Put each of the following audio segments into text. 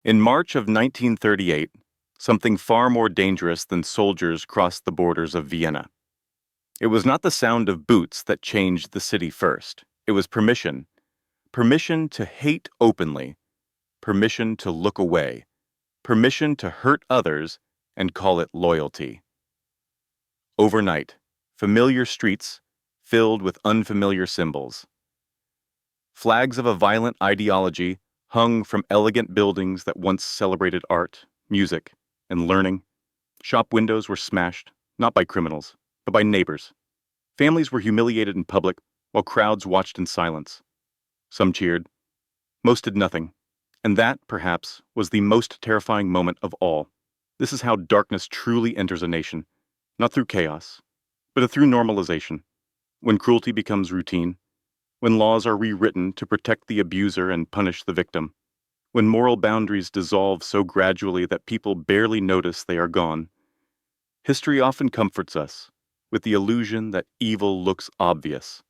In March of 1938, something far more dangerous than soldiers crossed the borders of Vienna. It was not the sound of boots that changed the city first. It was permission. Permission to hate openly. Permission to look away. Permission to hurt others and call it loyalty. Overnight, familiar streets filled with unfamiliar symbols. Flags of a violent ideology hung from elegant buildings that once celebrated art, music, and learning. Shop windows were smashed, not by criminals, but by neighbors. Families were humiliated in public, while crowds watched in silence. Some cheered. Most did nothing. And that, perhaps, was the most terrifying moment of all. This is how darkness truly enters a nation, not through chaos, but through normalization. When cruelty becomes routine, when laws are rewritten to protect the abuser and punish the victim, when moral boundaries dissolve so gradually that people barely notice they are gone. History often comforts us with the illusion that evil looks obvious,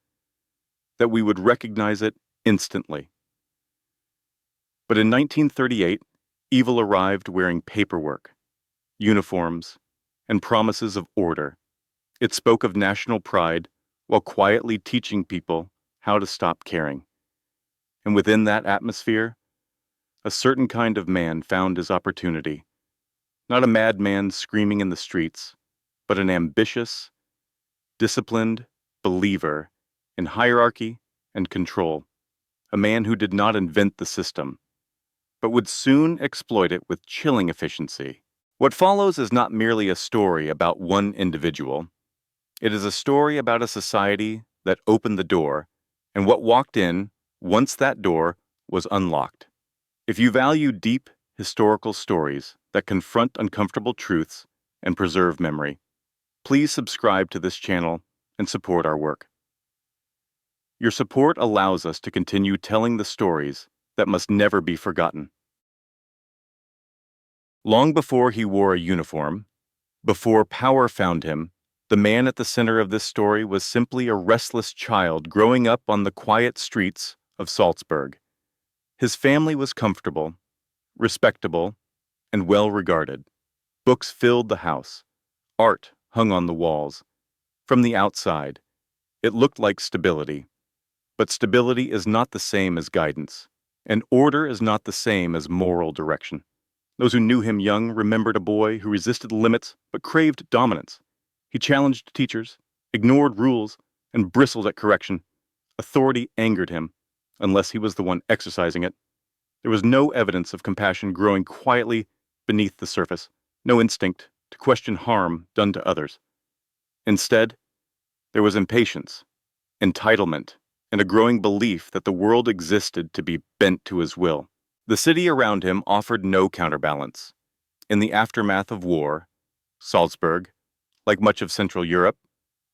that we would recognize it instantly. But in 1938, evil arrived wearing paperwork, uniforms, and promises of order. It spoke of national pride while quietly teaching people how to stop caring. And within that atmosphere, a certain kind of man found his opportunity. Not a madman screaming in the streets, but an ambitious, disciplined believer in hierarchy and control. A man who did not invent the system, but would soon exploit it with chilling efficiency. What follows is not merely a story about one individual. It is a story about a society that opened the door and what walked in once that door was unlocked. If you value deep, historical stories that confront uncomfortable truths and preserve memory, please subscribe to this channel and support our work. Your support allows us to continue telling the stories that must never be forgotten. Long before he wore a uniform, before power found him, the man at the center of this story was simply a restless child growing up on the quiet streets of Salzburg. His family was comfortable, respectable, and well-regarded. Books filled the house. Art hung on the walls. From the outside, it looked like stability. But stability is not the same as guidance, and order is not the same as moral direction. Those who knew him young remembered a boy who resisted limits but craved dominance. He challenged teachers, ignored rules, and bristled at correction. Authority angered him, unless he was the one exercising it. There was no evidence of compassion growing quietly beneath the surface, no instinct to question harm done to others. Instead, there was impatience, entitlement, and a growing belief that the world existed to be bent to his will. The city around him offered no counterbalance. In the aftermath of war, Salzburg, like much of Central Europe,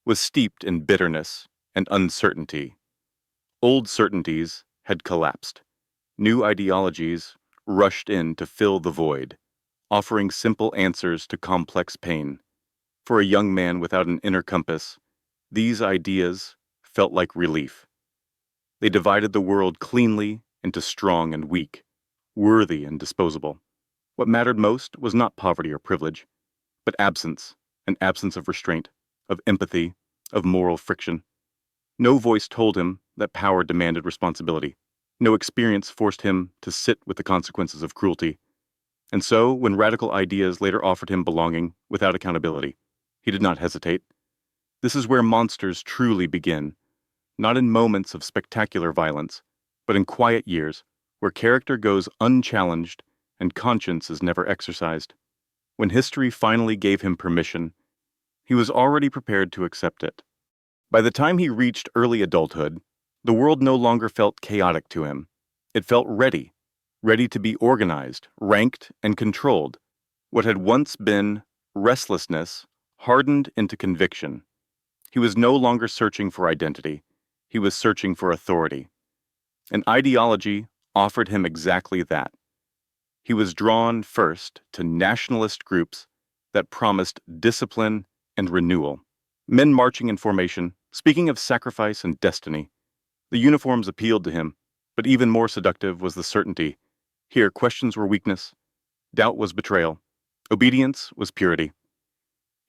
was steeped in bitterness and uncertainty. Old certainties had collapsed. New ideologies rushed in to fill the void, offering simple answers to complex pain. For a young man without an inner compass, these ideas felt like relief. They divided the world cleanly into strong and weak, worthy and disposable. What mattered most was not poverty or privilege, but absence, an absence of restraint, of empathy, of moral friction. No voice told him that power demanded responsibility. No experience forced him to sit with the consequences of cruelty. And so, when radical ideas later offered him belonging without accountability, he did not hesitate. This is where monsters truly begin, not in moments of spectacular violence, but in quiet years where character goes unchallenged and conscience is never exercised. When history finally gave him permission, he was already prepared to accept it. By the time he reached early adulthood, the world no longer felt chaotic to him. It felt ready to be organized, ranked, and controlled. What had once been restlessness hardened into conviction. He was no longer searching for identity. He was searching for authority. An ideology offered him exactly that. He was drawn first to nationalist groups that promised discipline and renewal. Men marching in formation, speaking of sacrifice and destiny. The uniforms appealed to him, but even more seductive was the certainty. Here, questions were weakness, doubt was betrayal, obedience was purity.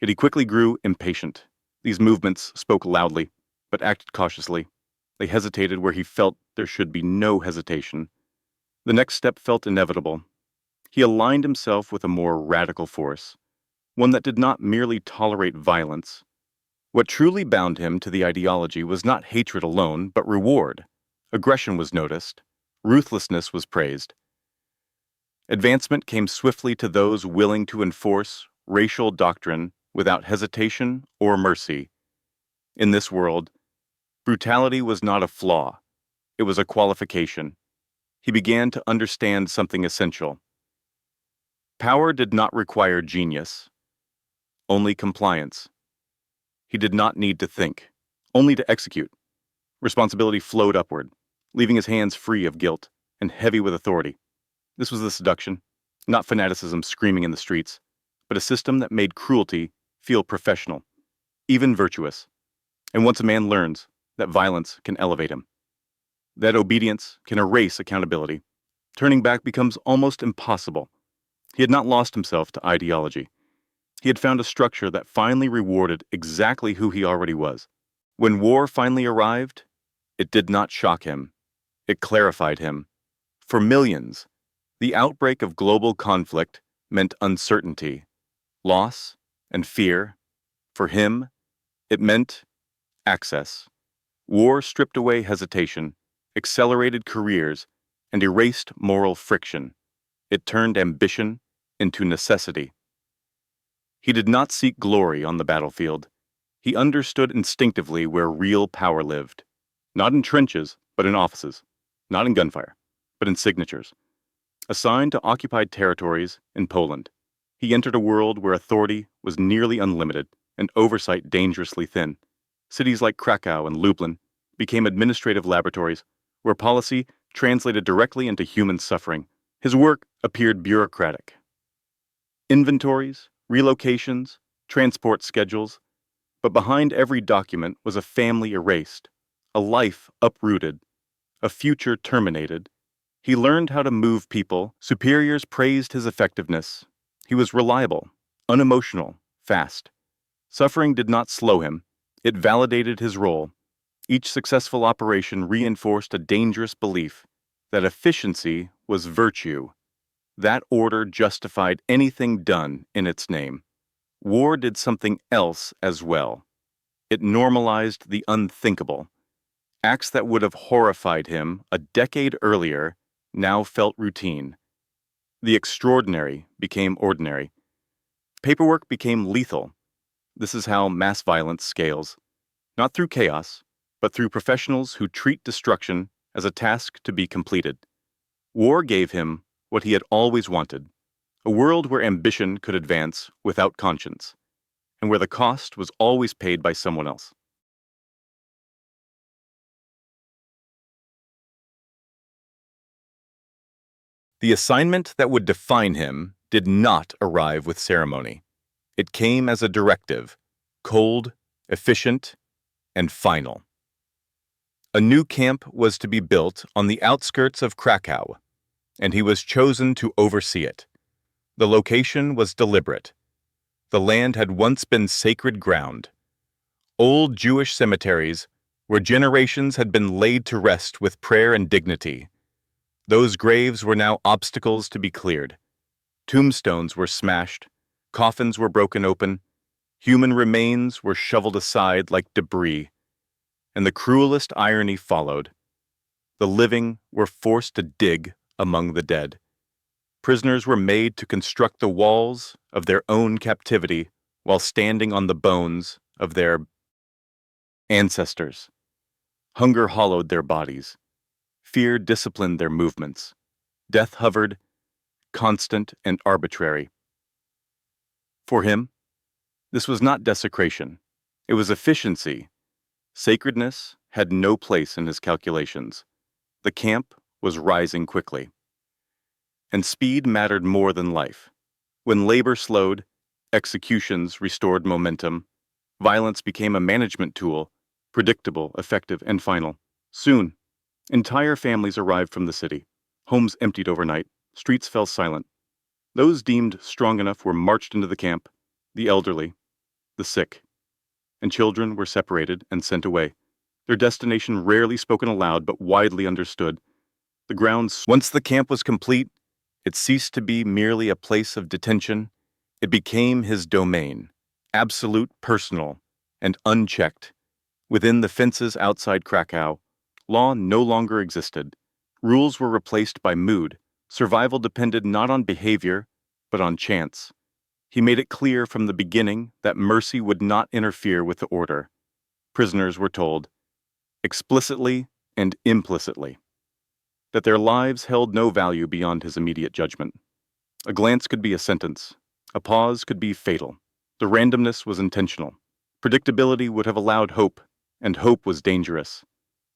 Yet he quickly grew impatient. These movements spoke loudly, but acted cautiously. They hesitated where he felt there should be no hesitation. The next step felt inevitable. He aligned himself with a more radical force, one that did not merely tolerate violence. What truly bound him to the ideology was not hatred alone, but reward. Aggression was noticed. Ruthlessness was praised. Advancement came swiftly to those willing to enforce racial doctrine without hesitation or mercy. In this world, brutality was not a flaw. It was a qualification. He began to understand something essential. Power did not require genius, only compliance. He did not need to think, only to execute. Responsibility flowed upward, leaving his hands free of guilt and heavy with authority. This was the seduction, not fanaticism screaming in the streets, but a system that made cruelty feel professional, even virtuous. And once a man learns that violence can elevate him, that obedience can erase accountability, turning back becomes almost impossible. He had not lost himself to ideology. He had found a structure that finally rewarded exactly who he already was. When war finally arrived, it did not shock him. It clarified him. For millions, the outbreak of global conflict meant uncertainty, loss, and fear. For him, it meant access. War stripped away hesitation, accelerated careers, and erased moral friction. It turned ambition into necessity. He did not seek glory on the battlefield. He understood instinctively where real power lived. Not in trenches, but in offices. Not in gunfire, but in signatures. Assigned to occupied territories in Poland, he entered a world where authority was nearly unlimited and oversight dangerously thin. Cities like Krakow and Lublin became administrative laboratories where policy translated directly into human suffering. His work appeared bureaucratic. Inventories, relocations, transport schedules, but behind every document was a family erased, a life uprooted, a future terminated. He learned how to move people. Superiors praised his effectiveness. He was reliable, unemotional, fast. Suffering did not slow him. It validated his role. Each successful operation reinforced a dangerous belief that efficiency was virtue. That order justified anything done in its name. War did something else as well. It normalized the unthinkable. Acts that would have horrified him a decade earlier now felt routine. The extraordinary became ordinary. Paperwork became lethal. This is how mass violence scales. Not through chaos, but through professionals who treat destruction as a task to be completed. War gave him what he had always wanted, a world where ambition could advance without conscience, and where the cost was always paid by someone else. The assignment that would define him did not arrive with ceremony. It came as a directive, cold, efficient, and final. A new camp was to be built on the outskirts of Krakow, and he was chosen to oversee it. The location was deliberate. The land had once been sacred ground. Old Jewish cemeteries where generations had been laid to rest with prayer and dignity. Those graves were now obstacles to be cleared. Tombstones were smashed, coffins were broken open, human remains were shoveled aside like debris, and the cruelest irony followed. The living were forced to dig among the dead. Prisoners were made to construct the walls of their own captivity while standing on the bones of their ancestors. Hunger hollowed their bodies. Fear disciplined their movements. Death hovered, constant and arbitrary. For him, this was not desecration. It was efficiency. Sacredness had no place in his calculations. The camp was rising quickly. And speed mattered more than life. When labor slowed, executions restored momentum. Violence became a management tool, predictable, effective, and final. Soon, entire families arrived from the city. Homes emptied overnight. Streets fell silent. Those deemed strong enough were marched into the camp. The elderly, the sick, and children were separated and sent away. Their destination rarely spoken aloud but widely understood. The grounds. Once the camp was complete, it ceased to be merely a place of detention. It became his domain, absolute, personal, and unchecked. Within the fences outside Krakow, law no longer existed. Rules were replaced by mood. Survival depended not on behavior, but on chance. He made it clear from the beginning that mercy would not interfere with the order. Prisoners were told, explicitly and implicitly, that their lives held no value beyond his immediate judgment. A glance could be a sentence. A pause could be fatal. The randomness was intentional. Predictability would have allowed hope, and hope was dangerous.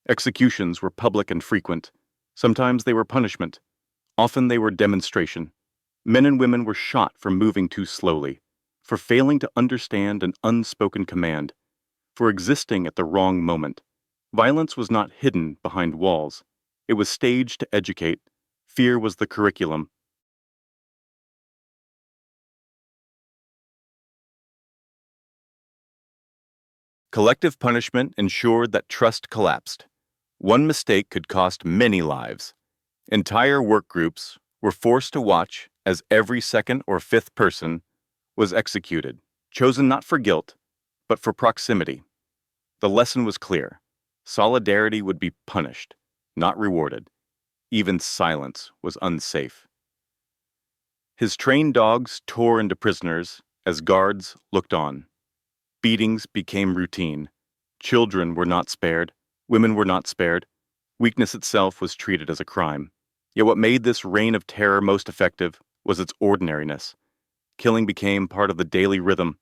Executions were public and frequent. Sometimes they were punishment. Often they were demonstration. Men and women were shot for moving too slowly, for failing to understand an unspoken command, for existing at the wrong moment. Violence was not hidden behind walls. It was staged to educate. Fear was the curriculum. Collective punishment ensured that trust collapsed. One mistake could cost many lives. Entire work groups were forced to watch as every second or fifth person was executed, chosen not for guilt, but for proximity. The lesson was clear. Solidarity would be punished, not rewarded. Even silence was unsafe. His trained dogs tore into prisoners as guards looked on. Beatings became routine. Children were not spared. Women were not spared. Weakness itself was treated as a crime. Yet what made this reign of terror most effective was its ordinariness. Killing became part of the daily rhythm,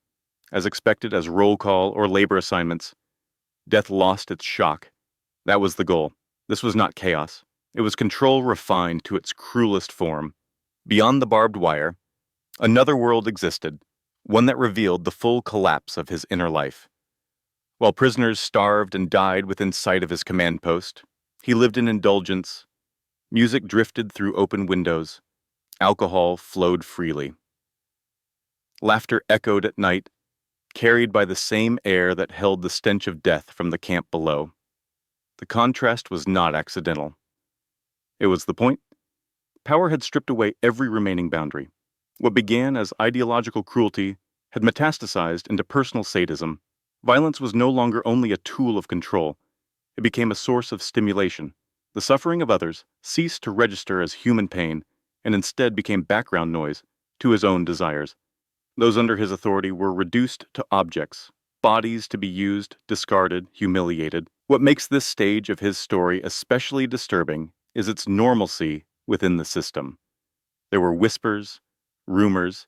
as expected as roll call or labor assignments. Death lost its shock. That was the goal. This was not chaos. It was control refined to its cruelest form. Beyond the barbed wire, another world existed, one that revealed the full collapse of his inner life. While prisoners starved and died within sight of his command post, he lived in indulgence. Music drifted through open windows. Alcohol flowed freely. Laughter echoed at night, carried by the same air that held the stench of death from the camp below. The contrast was not accidental. It was the point. Power had stripped away every remaining boundary. What began as ideological cruelty had metastasized into personal sadism. Violence was no longer only a tool of control. It became a source of stimulation. The suffering of others ceased to register as human pain and instead became background noise to his own desires. Those under his authority were reduced to objects, bodies to be used, discarded, humiliated. What makes this stage of his story especially disturbing is its normalcy within the system. There were whispers, rumors,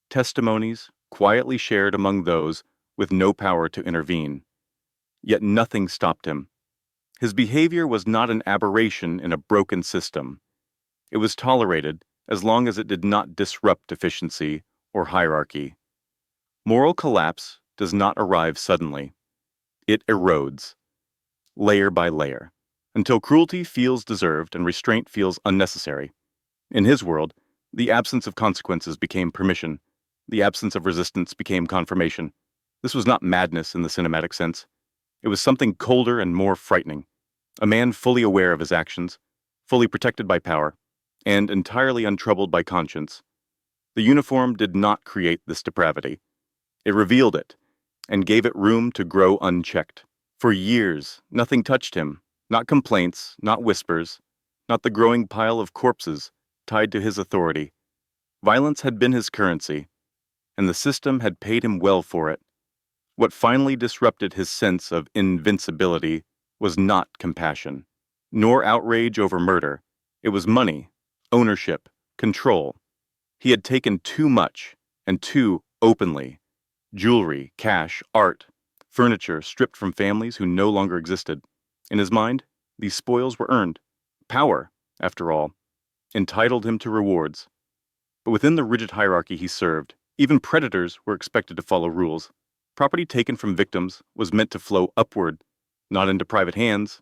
testimonies quietly shared among those with no power to intervene. Yet nothing stopped him. His behavior was not an aberration in a broken system. It was tolerated as long as it did not disrupt efficiency or hierarchy. Moral collapse does not arrive suddenly. It erodes, layer by layer, until cruelty feels deserved and restraint feels unnecessary. In his world, the absence of consequences became permission. The absence of resistance became confirmation. This was not madness in the cinematic sense. It was something colder and more frightening. A man fully aware of his actions, fully protected by power, and entirely untroubled by conscience. The uniform did not create this depravity. It revealed it, and gave it room to grow unchecked. For years, nothing touched him, not complaints, not whispers, not the growing pile of corpses tied to his authority. Violence had been his currency, and the system had paid him well for it. What finally disrupted his sense of invincibility was not compassion, nor outrage over murder. It was money, ownership, control. He had taken too much, and too openly. Jewelry, cash, art, furniture stripped from families who no longer existed. In his mind, these spoils were earned. Power, after all, entitled him to rewards. But within the rigid hierarchy he served, even predators were expected to follow rules. Property taken from victims was meant to flow upward, not into private hands.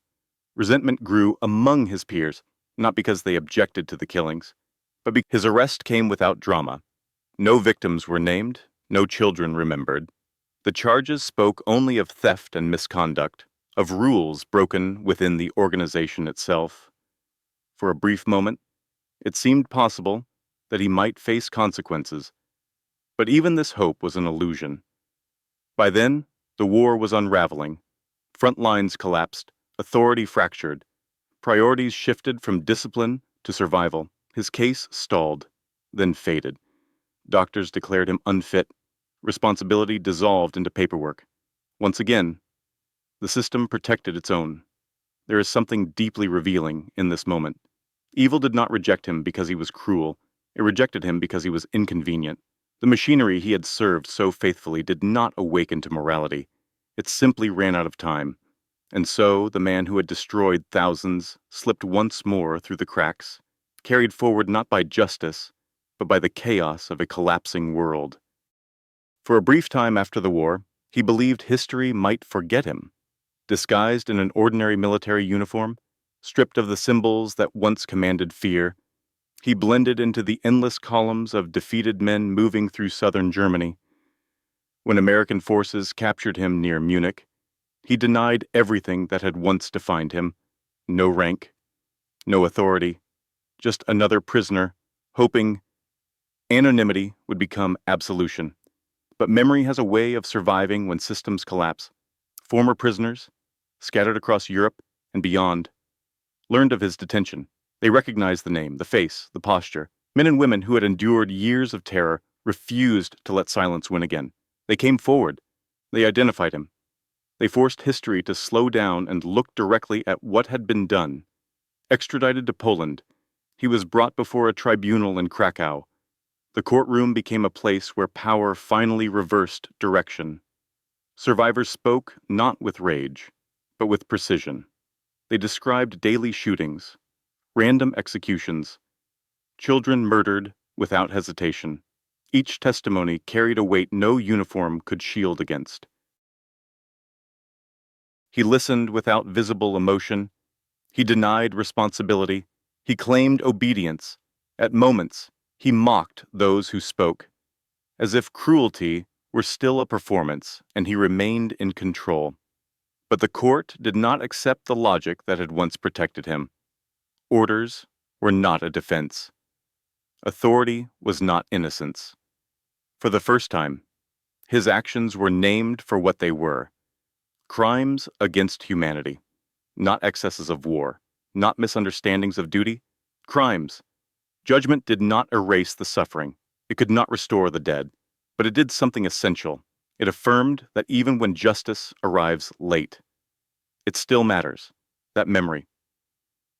Resentment grew among his peers, not because they objected to the killings, But his arrest came without drama. No victims were named, no children remembered. The charges spoke only of theft and misconduct, of rules broken within the organization itself. For a brief moment, it seemed possible that he might face consequences. But even this hope was an illusion. By then, the war was unraveling. Front lines collapsed, authority fractured, priorities shifted from discipline to survival. His case stalled, then faded. Doctors declared him unfit. Responsibility dissolved into paperwork. Once again, the system protected its own. There is something deeply revealing in this moment. Evil did not reject him because he was cruel. It rejected him because he was inconvenient. The machinery he had served so faithfully did not awaken to morality. It simply ran out of time. And so, the man who had destroyed thousands slipped once more through the cracks, carried forward not by justice, but by the chaos of a collapsing world. For a brief time after the war, he believed history might forget him. Disguised in an ordinary military uniform, stripped of the symbols that once commanded fear, he blended into the endless columns of defeated men moving through southern Germany. When American forces captured him near Munich, he denied everything that had once defined him. No rank, no authority, just another prisoner, hoping anonymity would become absolution. But memory has a way of surviving when systems collapse. Former prisoners, scattered across Europe and beyond, learned of his detention. They recognized the name, the face, the posture. Men and women who had endured years of terror refused to let silence win again. They came forward. They identified him. They forced history to slow down and look directly at what had been done. Extradited to Poland, he was brought before a tribunal in Krakow. The courtroom became a place where power finally reversed direction. Survivors spoke not with rage, but with precision. They described daily shootings, random executions, children murdered without hesitation. Each testimony carried a weight no uniform could shield against. He listened without visible emotion. He denied responsibility. He claimed obedience. At moments, he mocked those who spoke, as if cruelty were still a performance and he remained in control. But the court did not accept the logic that had once protected him. Orders were not a defense. Authority was not innocence. For the first time, his actions were named for what they were: crimes against humanity, not excesses of war, not misunderstandings of duty, crimes. Judgment did not erase the suffering. It could not restore the dead, but it did something essential. It affirmed that even when justice arrives late, it still matters. That memory,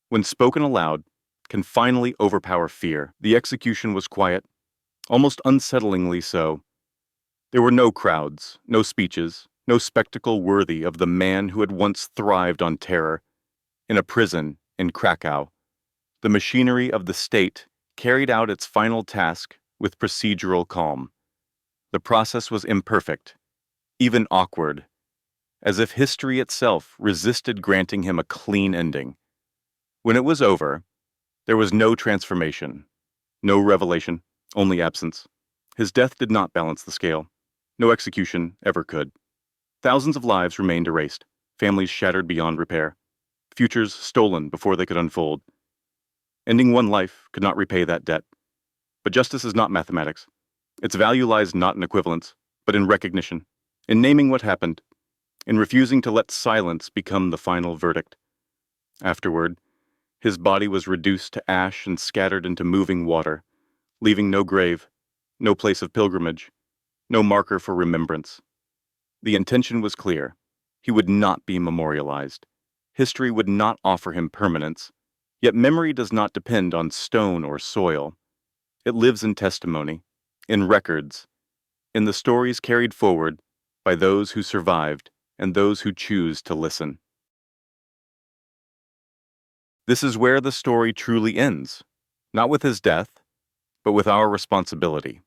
when spoken aloud, can finally overpower fear. The execution was quiet, almost unsettlingly so. There were no crowds, no speeches, no spectacle worthy of the man who had once thrived on terror. In a prison in Krakow, the machinery of the state carried out its final task with procedural calm. The process was imperfect, even awkward, as if history itself resisted granting him a clean ending. When it was over, there was no transformation, no revelation, only absence. His death did not balance the scale. No execution ever could. Thousands of lives remained erased, families shattered beyond repair, futures stolen before they could unfold. Ending one life could not repay that debt. But justice is not mathematics. Its value lies not in equivalence, but in recognition, in naming what happened, in refusing to let silence become the final verdict. Afterward, his body was reduced to ash and scattered into moving water, leaving no grave, no place of pilgrimage, no marker for remembrance. The intention was clear. He would not be memorialized. History would not offer him permanence. Yet memory does not depend on stone or soil. It lives in testimony, in records, in the stories carried forward by those who survived and those who choose to listen. This is where the story truly ends, not with his death, but with our responsibility.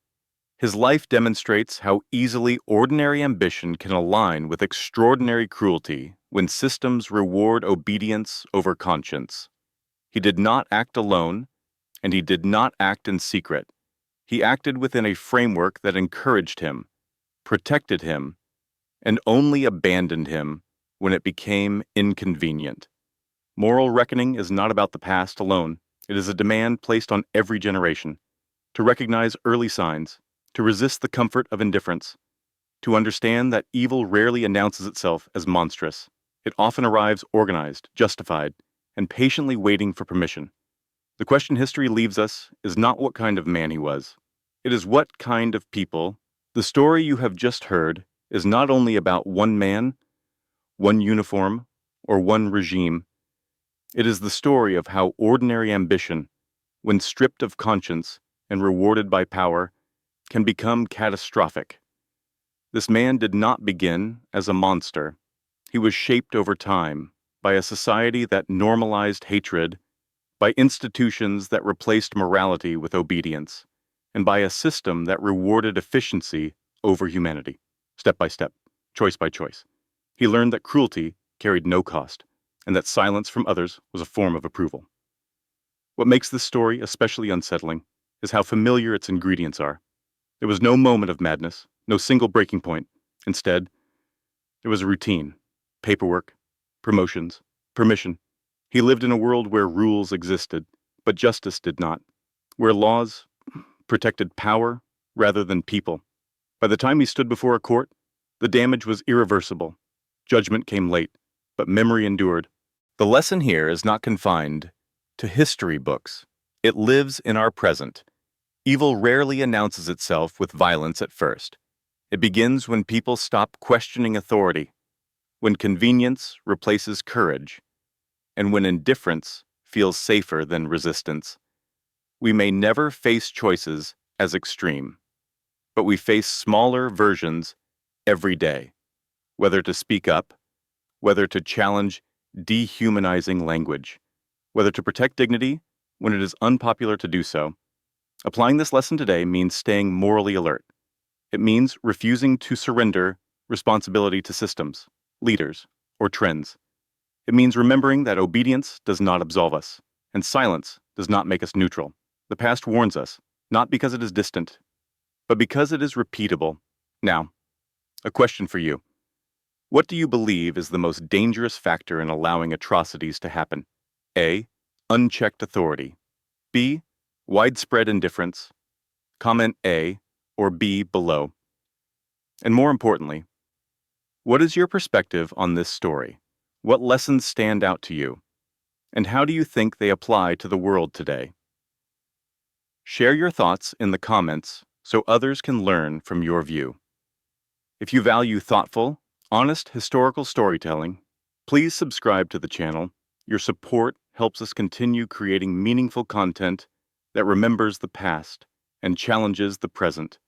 His life demonstrates how easily ordinary ambition can align with extraordinary cruelty when systems reward obedience over conscience. He did not act alone, And he did not act in secret. He acted within a framework that encouraged him, protected him, and only abandoned him when it became inconvenient. Moral reckoning is not about the past alone. It is a demand placed on every generation to recognize early signs, to resist the comfort of indifference, to understand that evil rarely announces itself as monstrous. It often arrives organized, justified, and patiently waiting for permission. The question history leaves us is not what kind of man he was. It is what kind of people. The story you have just heard is not only about one man, one uniform, or one regime. It is the story of how ordinary ambition, when stripped of conscience and rewarded by power, can become catastrophic. This man did not begin as a monster. He was shaped over time by a society that normalized hatred, by institutions that replaced morality with obedience, and by a system that rewarded efficiency over humanity. Step by step, choice by choice. He learned that cruelty carried no cost, and that silence from others was a form of approval. What makes this story especially unsettling is how familiar its ingredients are. There was no moment of madness, no single breaking point. Instead, there was a routine, paperwork, promotions, permission. He lived in a world where rules existed, but justice did not, where laws protected power rather than people. By the time he stood before a court, the damage was irreversible. Judgment came late, but memory endured. The lesson here is not confined to history books. It lives in our present. Evil rarely announces itself with violence at first. It begins when people stop questioning authority, when convenience replaces courage, and when indifference feels safer than resistance. We may never face choices as extreme, but we face smaller versions every day, whether to speak up, whether to challenge dehumanizing language, whether to protect dignity when it is unpopular to do so. Applying this lesson today means staying morally alert. It means refusing to surrender responsibility to systems, leaders, or trends. It means remembering that obedience does not absolve us, and silence does not make us neutral. The past warns us, not because it is distant, but because it is repeatable. Now, a question for you. What do you believe is the most dangerous factor in allowing atrocities to happen? A. Unchecked authority. B. Widespread indifference. Comment A or B below. And more importantly, what is your perspective on this story? What lessons stand out to you? And how do you think they apply to the world today? Share your thoughts in the comments so others can learn from your view. If you value thoughtful, honest historical storytelling, please subscribe to the channel. Your support helps us continue creating meaningful content that remembers the past and challenges the present.